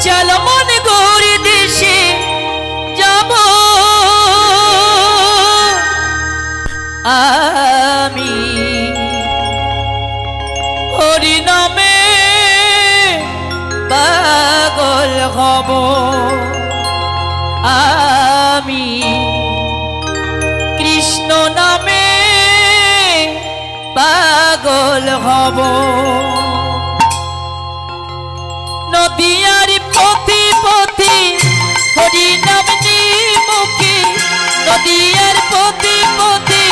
চলো মন গৌরী দেশে যাব আমি হরি নামে পাগল হব আমি কৃষ্ণ নামে পাগল হব নদিয়ার পথে পথে হরি নাম নিমুখে নদিয়ার পথে পথে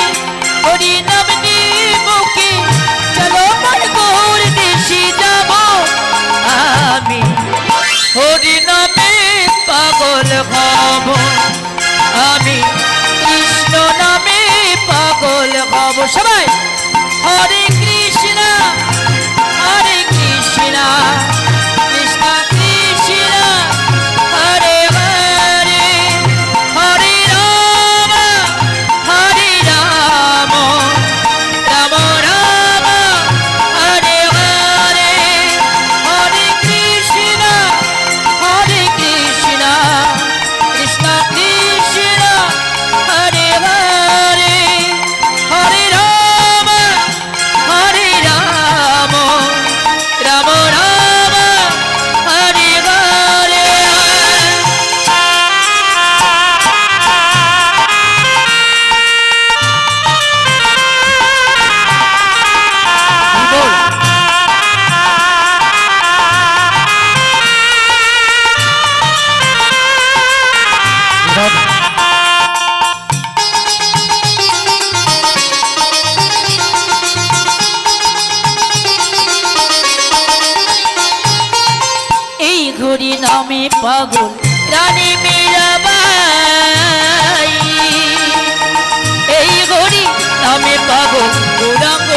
হরি নাম নিমুখে চলো মন গৌর দেশে যাব আমি হরি নামে পাগল হব আমি কৃষ্ণ নামে পাগল হব সবাই হরে কৃষ্ণ হরে কৃষ্ণ হরি নামে পাগল রানী মীরাবাই এই হরি নামে পাগল গৌরাঙ্গ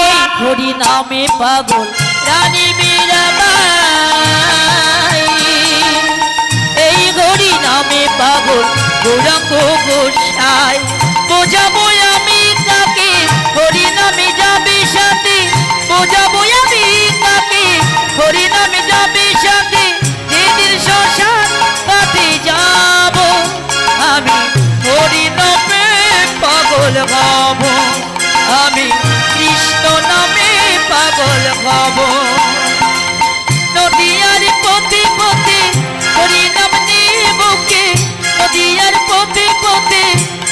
এই হরি নামে পাগল রানী মীরাবাই এই হরি নামে পাগল গৌরাঙ্গ গোসাই বোঝাবো আমি তাকে হরি নামে যাবে সাথে বোঝাবো আমি তাকে হরি নামে যাবে সাথে দিদির শ্মশান পথে যাব আমি হরি নামে পাগল হব আমি কৃষ্ণ নামে পাগল হব নদিয়ার পথে পথে হরি নাম নিয়ে বুকে নদিয়ার পথে পথে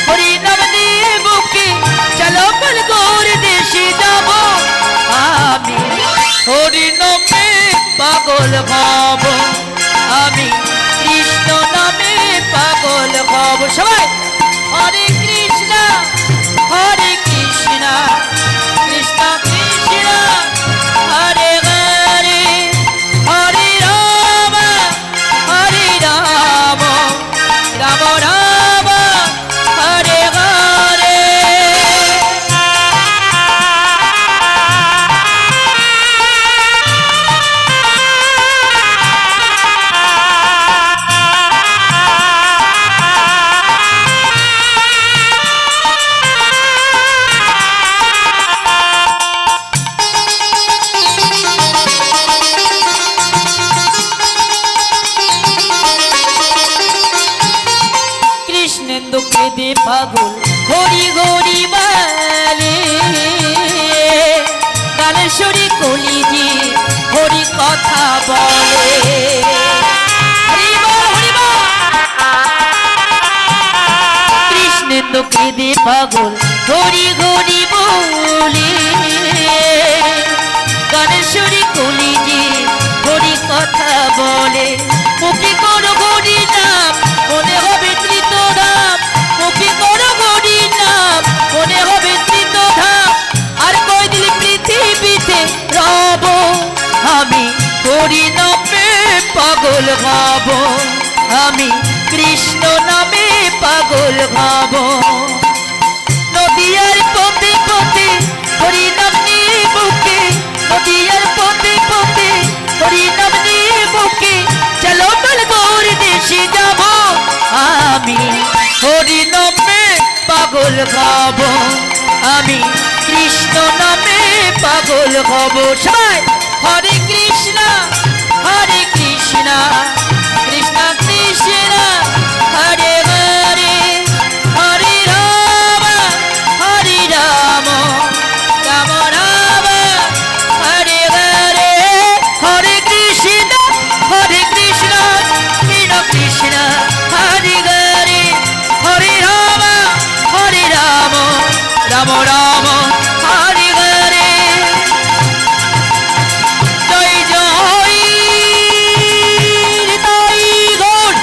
হরি নাম নিয়ে বুকে চলো মন গৌর দেশে যাব আমি হরি নামে পাগল হব আমি কৃষ্ণ নামে পাগল হব সবাই হরে কৃষ্ণ হরে কৃষ্ণ কৃষ্ণ কৃষ্ণ হরে হরে হরে রাম রাম রাম হরে হরে কৃষ্ণেন্দু কেঁদে পাগল হরি হরি বলে গানেশ্বরী কলিজি হরি কথা বলে কৃষ্ণেন্দু কেঁদে পাগল হরি হরি বলে গানেশ্বরী কলিজি হরি কথা বলে মুখে করো হরি নাম মনে হবে ত্রিতধাম মুখে করো হরি নাম মনে হবে ত্রিতধাম আর কয়দিন পৃথিবীতে রব আমি হরি নামে পাগল হব আমি কৃষ্ণ নামে পাগল হব নদিয়ার পথে পথে হরি নাম নিয়ে বুকে নদিয়ার পথে পথে হরি নাম নিয়ে বুকে চলো মন গৌর দেশে যাব আমি হরি নামে পাগল হব আমি কৃষ্ণ নামে পাগল হব সবাই হরে কৃষ্ণ কৃষ্ণ কৃষ্ণ হরে হরে হরে রাম রাম রাম হরে হরে হরে কৃষ্ণ কৃষ্ণ কৃষ্ণ হরে হরে হরে রাম রাম রাম হরে হরে জয় জয় নিতাই গৌর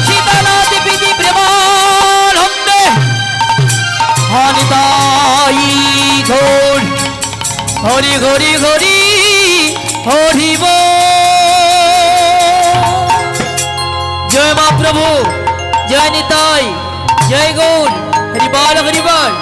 সীতানাথ বিধি প্রেমানন্দে হরিতাই ঘোর হরি হরি হরি হরিব জয় মা প্রভু জয় নিতাই জয় গৌর হরিবল হরিবল।